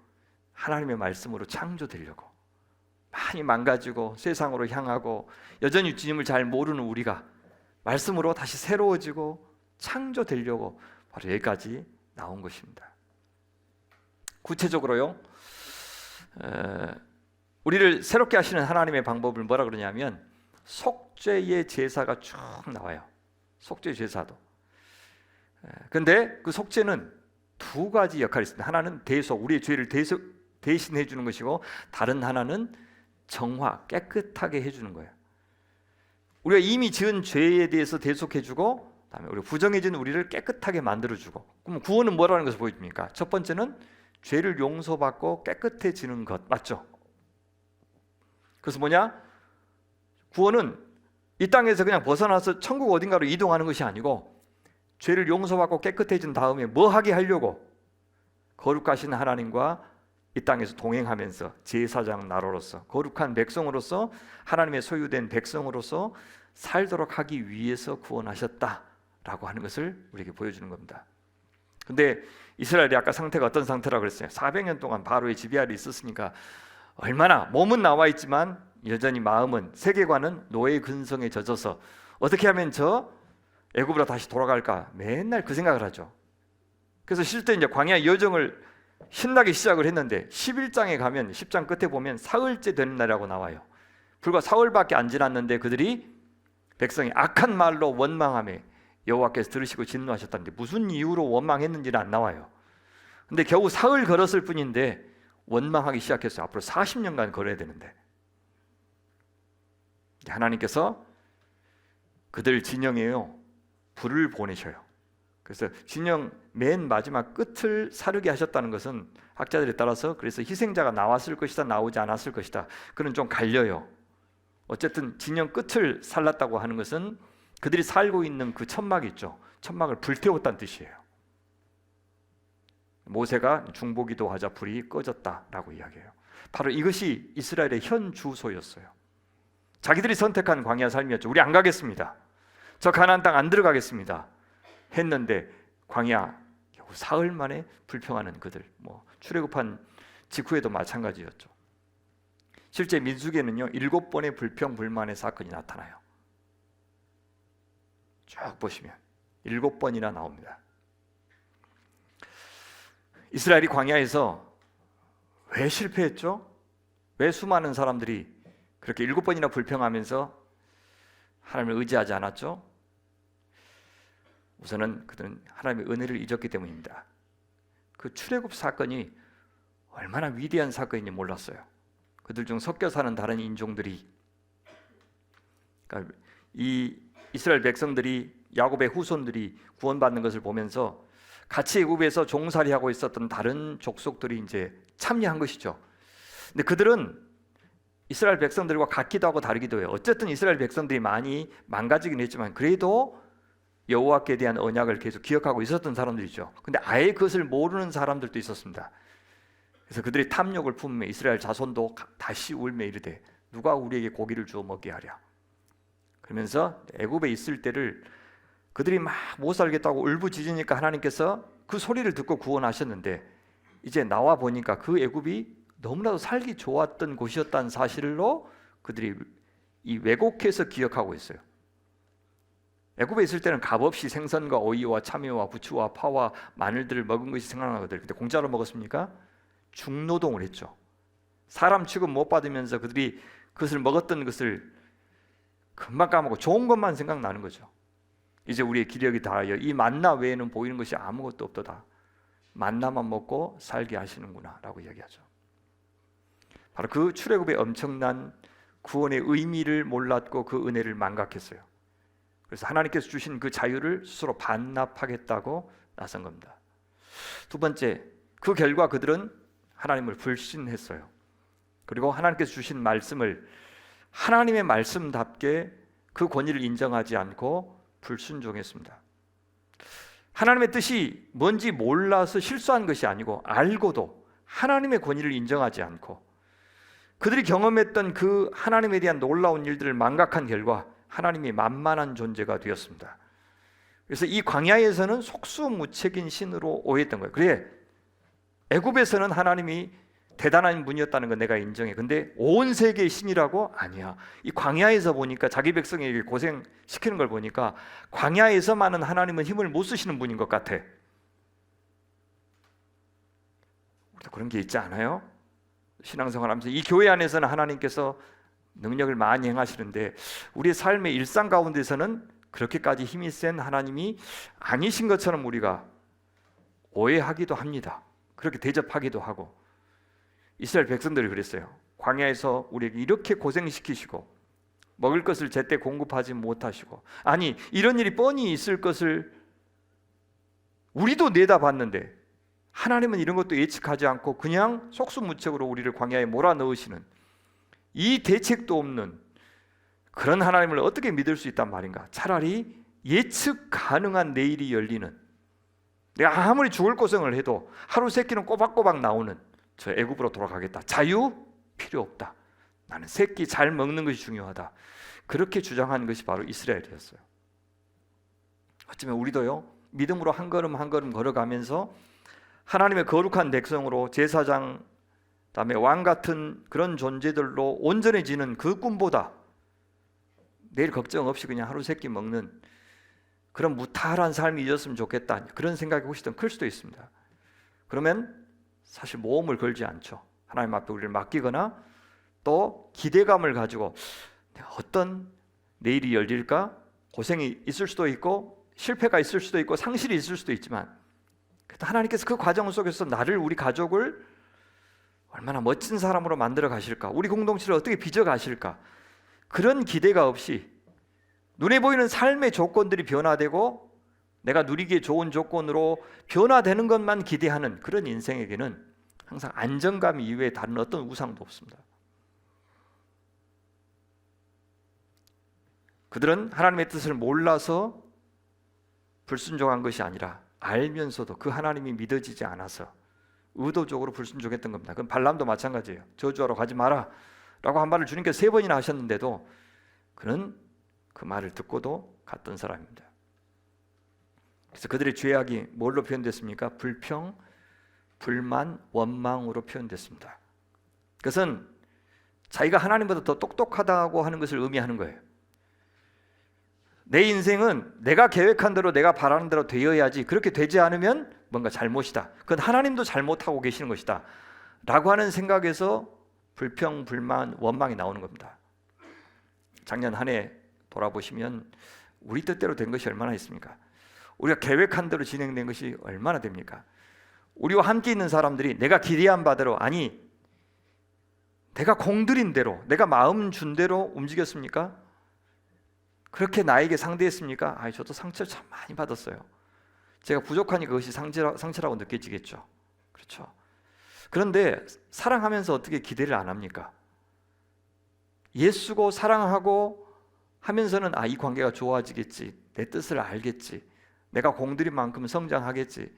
Speaker 2: 하나님의 말씀으로 창조되려고. 많이 망가지고 세상으로 향하고 여전히 주님을 잘 모르는 우리가 말씀으로 다시 새로워지고 창조되려고 바로 여기까지 나온 것입니다. 구체적으로요, 우리를 새롭게 하시는 하나님의 방법을 뭐라 그러냐면 속죄의 제사가 쭉 나와요. 속죄 제사도. 근데 그 속죄는 두 가지 역할이 있습니다. 하나는 대속, 우리의 죄를 대신해 주는 것이고, 다른 하나는 정화, 깨끗하게 해주는 거예요. 우리가 이미 지은 죄에 대해서 대속해주고, 그다음에 우리 부정해진 우리를 깨끗하게 만들어주고. 그럼 구원은 뭐라는 것을 보여줍니까? 첫 번째는 죄를 용서받고 깨끗해지는 것, 맞죠? 그래서 뭐냐? 구원은 이 땅에서 그냥 벗어나서 천국 어딘가로 이동하는 것이 아니고, 죄를 용서받고 깨끗해진 다음에 뭐 하게 하려고? 거룩하신 하나님과 이 땅에서 동행하면서 제사장 나로로서, 거룩한 백성으로서, 하나님의 소유된 백성으로서 살도록 하기 위해서 구원하셨다라고 하는 것을 우리에게 보여주는 겁니다. 근데 이스라엘이 아까 상태가 어떤 상태라고 그랬어요? 400년 동안 바로의 지배 아래 있었으니까 얼마나 몸은 나와 있지만 여전히 마음은, 세계관은 노예 근성에 젖어서 어떻게 하면 저 애굽으로 다시 돌아갈까 맨날 그 생각을 하죠. 그래서 실제 이제 광야 여정을 신나게 시작을 했는데 11장에 가면 10장 끝에 보면 사흘째 되는 날이라고 나와요. 불과 사흘밖에 안 지났는데 그들이 백성이 악한 말로 원망하며 여호와께서 들으시고 진노하셨다는데 무슨 이유로 원망했는지는 안 나와요. 근데 겨우 사흘 걸었을 뿐인데 원망하기 시작했어요. 앞으로 40년간 걸어야 되는데 하나님께서 그들 진영에요 불을 보내셔요. 그래서 진영 맨 마지막 끝을 사르게 하셨다는 것은 학자들에 따라서 그래서 희생자가 나왔을 것이다, 나오지 않았을 것이다, 그는 좀 갈려요. 어쨌든 진영 끝을 살랐다고 하는 것은 그들이 살고 있는 그 천막 있죠, 천막을 불태웠다는 뜻이에요. 모세가 중보기도 하자 불이 꺼졌다라고 이야기해요. 바로 이것이 이스라엘의 현 주소였어요. 자기들이 선택한 광야 삶이었죠. 우리 안 가겠습니다, 저 가나안 땅 안 들어가겠습니다 했는데 광야 겨우 사흘 만에 불평하는 그들, 뭐 출애굽한 직후에도 마찬가지였죠. 실제 민수기에는요 7번의 불평 불만의 사건이 나타나요. 쭉 보시면 7번이나 나옵니다. 이스라엘이 광야에서 왜 실패했죠? 왜 수많은 사람들이 그렇게 7번이나 불평하면서 하나님을 의지하지 않았죠? 우선은 그들은 하나님의 은혜를 잊었기 때문입니다. 그 출애굽 사건이 얼마나 위대한 사건인지 몰랐어요. 그들 중 섞여 사는 다른 인종들이, 그러니까 이 이스라엘 백성들이, 야곱의 후손들이 구원받는 것을 보면서 같이 애굽에서 종살이하고 있었던 다른 족속들이 이제 참여한 것이죠. 근데 그들은 이스라엘 백성들과 같기도 하고 다르기도 해요. 어쨌든 이스라엘 백성들이 많이 망가지긴 했지만 그래도 여호와께 대한 언약을 계속 기억하고 있었던 사람들이죠. 근데 아예 그것을 모르는 사람들도 있었습니다. 그래서 그들이 탐욕을 품으며 이스라엘 자손도 다시 울며 이르되 누가 우리에게 고기를 주어 먹게 하랴. 그러면서 애굽에 있을 때를 그들이 막 못 살겠다고 울부짖으니까 하나님께서 그 소리를 듣고 구원하셨는데 이제 나와 보니까 그 애굽이 너무나도 살기 좋았던 곳이었다는 사실로 그들이 이 왜곡해서 기억하고 있어요. 애굽에 있을 때는 값없이 생선과 오이와 참외와 부추와 파와 마늘들을 먹은 것이 생각나거든요. 근데 공짜로 먹었습니까? 중노동을 했죠. 사람 취급 못 받으면서 그들이 그것을 먹었던 것을 금방 까먹고 좋은 것만 생각나는 거죠. 이제 우리의 기력이 다하여 이 만나 외에는 보이는 것이 아무것도 없도다. 만나만 먹고 살게 하시는구나 라고 이야기하죠. 바로 그 출애굽의 엄청난 구원의 의미를 몰랐고 그 은혜를 망각했어요. 그래서 하나님께서 주신 그 자유를 스스로 반납하겠다고 나선 겁니다. 두 번째, 그 결과 그들은 하나님을 불신했어요. 그리고 하나님께서 주신 말씀을 하나님의 말씀답게 그 권위를 인정하지 않고 불순종했습니다. 하나님의 뜻이 뭔지 몰라서 실수한 것이 아니고 알고도 하나님의 권위를 인정하지 않고 그들이 경험했던 그 하나님에 대한 놀라운 일들을 망각한 결과 하나님이 만만한 존재가 되었습니다. 그래서 이 광야에서는 속수무책인 신으로 오해했던 거예요. 그래, 애굽에서는 하나님이 대단한 분이었다는 건 내가 인정해. 근데 온 세계의 신이라고? 아니야. 이 광야에서 보니까 자기 백성에게 고생시키는 걸 보니까 광야에서만은 하나님은 힘을 못 쓰시는 분인 것 같아. 우리도 그런 게 있지 않아요? 신앙생활하면서 이 교회 안에서는 하나님께서 능력을 많이 행하시는데 우리의 삶의 일상 가운데서는 그렇게까지 힘이 센 하나님이 아니신 것처럼 우리가 오해하기도 합니다. 그렇게 대접하기도 하고. 이스라엘 백성들이 그랬어요. 광야에서 우리에게 이렇게 고생시키시고 먹을 것을 제때 공급하지 못하시고, 아니 이런 일이 뻔히 있을 것을 우리도 내다봤는데 하나님은 이런 것도 예측하지 않고 그냥 속수무책으로 우리를 광야에 몰아넣으시는 이 대책도 없는 그런 하나님을 어떻게 믿을 수 있단 말인가? 차라리 예측 가능한 내일이 열리는, 내가 아무리 죽을 고생을 해도 하루 세 끼는 꼬박꼬박 나오는 저 애굽으로 돌아가겠다. 자유 필요 없다. 나는 세 끼 잘 먹는 것이 중요하다. 그렇게 주장한 것이 바로 이스라엘이었어요. 어쩌면 우리도요, 믿음으로 한 걸음 한 걸음 걸어가면서 하나님의 거룩한 백성으로 제사장, 그다음에 왕 같은 그런 존재들로 온전해지는 그 꿈보다 내일 걱정 없이 그냥 하루 세 끼 먹는 그런 무탈한 삶이 있었으면 좋겠다, 그런 생각이 혹시 더 클 수도 있습니다. 그러면 사실 모험을 걸지 않죠. 하나님 앞에 우리를 맡기거나 또 기대감을 가지고 어떤 내일이 열릴까? 고생이 있을 수도 있고 실패가 있을 수도 있고 상실이 있을 수도 있지만 하나님께서 그 과정 속에서 나를, 우리 가족을 얼마나 멋진 사람으로 만들어 가실까? 우리 공동체를 어떻게 빚어 가실까? 그런 기대가 없이 눈에 보이는 삶의 조건들이 변화되고 내가 누리기에 좋은 조건으로 변화되는 것만 기대하는 그런 인생에게는 항상 안정감 이외에 다른 어떤 우상도 없습니다. 그들은 하나님의 뜻을 몰라서 불순종한 것이 아니라 알면서도 그 하나님이 믿어지지 않아서 의도적으로 불순종했던 겁니다. 그럼 발람도 마찬가지예요. 저주하러 가지 마라 라고 한 말을 주님께서 3번이나 하셨는데도 그는 그 말을 듣고도 갔던 사람입니다. 그래서 그들의 죄악이 뭘로 표현됐습니까? 불평, 불만, 원망으로 표현됐습니다. 그것은 자기가 하나님보다 더 똑똑하다고 하는 것을 의미하는 거예요. 내 인생은 내가 계획한 대로, 내가 바라는 대로 되어야지, 그렇게 되지 않으면 뭔가 잘못이다, 그건 하나님도 잘못하고 계시는 것이다 라고 하는 생각에서 불평, 불만, 원망이 나오는 겁니다. 작년 한 해 돌아보시면 우리 뜻대로 된 것이 얼마나 있습니까? 우리가 계획한 대로 진행된 것이 얼마나 됩니까? 우리와 함께 있는 사람들이 내가 기대한 바대로, 아니 내가 공들인 대로, 내가 마음 준 대로 움직였습니까? 그렇게 나에게 상대했습니까? 아니, 저도 상처를 참 많이 받았어요. 제가 부족하니 그것이 상처라고 느껴지겠죠. 그렇죠. 그런데 사랑하면서 어떻게 기대를 안 합니까? 예수고 사랑하고 하면서는 이 관계가 좋아지겠지, 내 뜻을 알겠지, 내가 공들인 만큼 성장하겠지,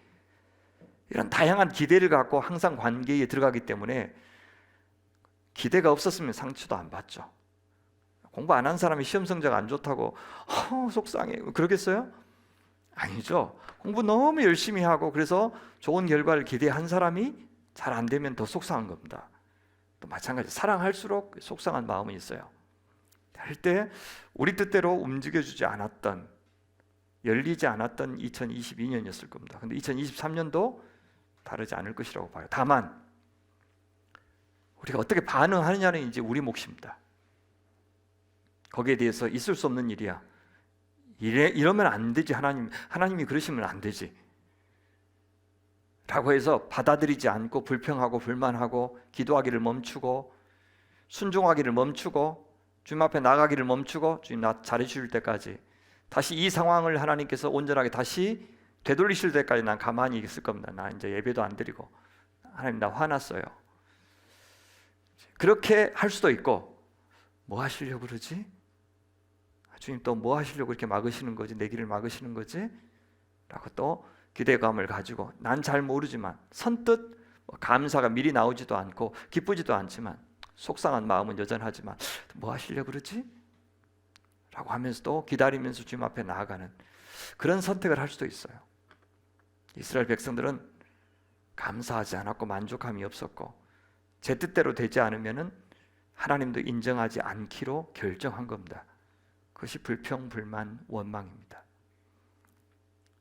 Speaker 2: 이런 다양한 기대를 갖고 항상 관계에 들어가기 때문에 기대가 없었으면 상처도 안 받죠. 공부 안 한 사람이 시험 성적 안 좋다고 속상해 그러겠어요? 아니죠. 공부 너무 열심히 하고 그래서 좋은 결과를 기대한 사람이 잘 안 되면 더 속상한 겁니다. 또 마찬가지, 사랑할수록 속상한 마음이 있어요. 할 때 우리 뜻대로 움직여주지 않았던, 열리지 않았던 2022년이었을 겁니다. 근데 2023년도 다르지 않을 것이라고 봐요. 다만 우리가 어떻게 반응하느냐는 이제 우리 몫입니다. 거기에 대해서 있을 수 없는 일이야. 이러면 안 되지. 하나님이 그러시면 안 되지 라고 해서 받아들이지 않고 불평하고 불만하고 기도하기를 멈추고 순종하기를 멈추고 주님 앞에 나가기를 멈추고 주님 나 잘해주실 때까지, 다시 이 상황을 하나님께서 온전하게 다시 되돌리실 때까지 난 가만히 있을 겁니다. 나 이제 예배도 안 드리고 하나님 나 화났어요. 그렇게 할 수도 있고, 뭐 하시려고 그러지? 주님 또 뭐 하시려고 이렇게 막으시는 거지? 내 길을 막으시는 거지? 라고 또 기대감을 가지고, 난 잘 모르지만 선뜻 감사가 미리 나오지도 않고 기쁘지도 않지만 속상한 마음은 여전하지만 뭐 하시려고 그러지? 라고 하면서도 기다리면서 주님 앞에 나아가는 그런 선택을 할 수도 있어요. 이스라엘 백성들은 감사하지 않았고 만족함이 없었고 제 뜻대로 되지 않으면은 하나님도 인정하지 않기로 결정한 겁니다. 그것이 불평, 불만, 원망입니다.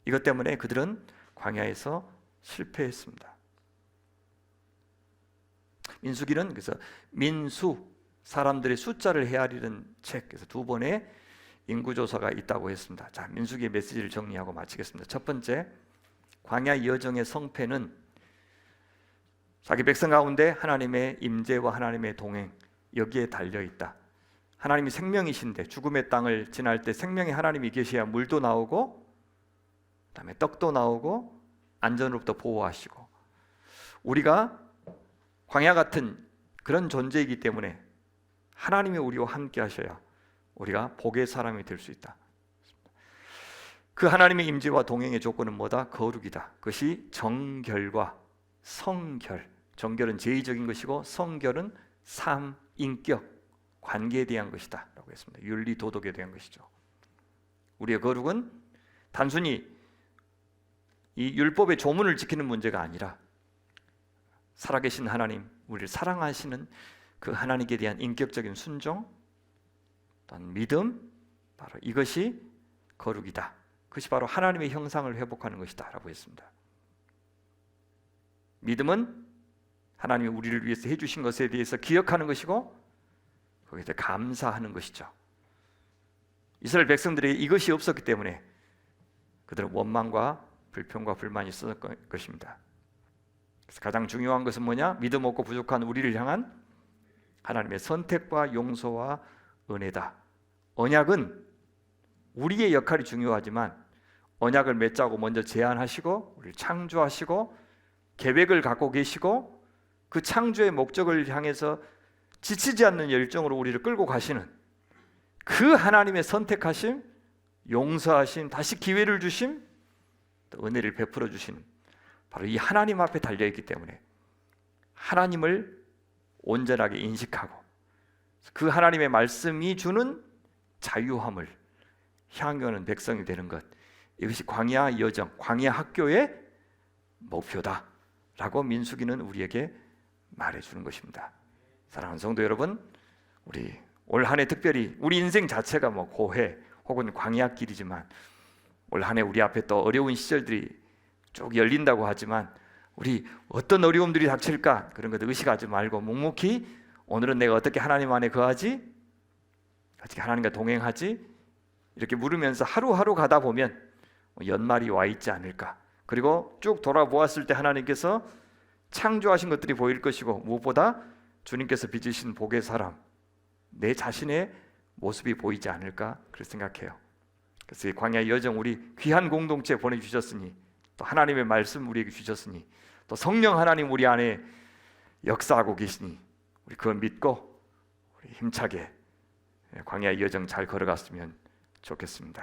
Speaker 2: 이것 때문에 그들은 광야에서 실패했습니다. 민수기는 그래서 민수, 사람들의 숫자를 헤아리는 책, 그래서 2번의 인구조사가 있다고 했습니다. 자, 민수기의 메시지를 정리하고 마치겠습니다. 첫 번째, 광야 여정의 성패는 자기 백성 가운데 하나님의 임재와 하나님의 동행, 여기에 달려있다. 하나님이 생명이신데 죽음의 땅을 지날 때 생명의 하나님이 계셔야 물도 나오고 그다음에 떡도 나오고 안전으로부터 보호하시고, 우리가 광야 같은 그런 존재이기 때문에 하나님이 우리와 함께 하셔야 우리가 복의 사람이 될 수 있다. 그 하나님의 임재와 동행의 조건은 뭐다? 거룩이다. 그것이 정결과 성결. 정결은 제의적인 것이고 성결은 삶, 인격, 관계에 대한 것이다 라고 했습니다. 윤리, 도덕에 대한 것이죠. 우리의 거룩은 단순히 이 율법의 조문을 지키는 문제가 아니라 살아계신 하나님, 우리를 사랑하시는 그 하나님께 대한 인격적인 순종, 또한 믿음, 바로 이것이 거룩이다. 그것이 바로 하나님의 형상을 회복하는 것이다 라고 했습니다. 믿음은 하나님이 우리를 위해서 해주신 것에 대해서 기억하는 것이고 거기에 대해 감사하는 것이죠. 이스라엘 백성들이 이것이 없었기 때문에 그들은 원망과 불평과 불만이 있었을 것입니다. 그래서 가장 중요한 것은 뭐냐? 믿음 없고 부족한 우리를 향한 하나님의 선택과 용서와 은혜다. 언약은 우리의 역할이 중요하지만 언약을 맺자고 먼저 제안하시고 우리를 창조하시고 계획을 갖고 계시고 그 창조의 목적을 향해서 지치지 않는 열정으로 우리를 끌고 가시는 그 하나님의 선택하심, 용서하심, 다시 기회를 주심, 또 은혜를 베풀어 주시는 바로 이 하나님 앞에 달려있기 때문에 하나님을 온전하게 인식하고 그 하나님의 말씀이 주는 자유함을 향유하는 백성이 되는 것, 이것이 광야 여정, 광야 학교의 목표다라고 민수기는 우리에게 말해주는 것입니다. 사랑하는 성도 여러분, 우리 올 한 해 특별히 우리 인생 자체가 고해 혹은 광야 길이지만 올 한 해 우리 앞에 또 어려운 시절들이 쭉 열린다고 하지만 우리 어떤 어려움들이 닥칠까 그런 것 의식하지 말고 묵묵히 오늘은 내가 어떻게 하나님 안에 거하지? 어떻게 하나님과 동행하지? 이렇게 물으면서 하루하루 가다 보면 연말이 와 있지 않을까. 그리고 쭉 돌아보았을 때 하나님께서 창조하신 것들이 보일 것이고 무엇보다 주님께서 빚으신 복의 사람, 내 자신의 모습이 보이지 않을까 그렇게 생각해요. 그래서 이 광야 여정 우리 귀한 공동체 보내주셨으니 또 하나님의 말씀 우리에게 주셨으니 또 성령 하나님 우리 안에 역사하고 계시니 우리 그걸 믿고 우리 힘차게 광야 여정 잘 걸어갔으면 좋겠습니다.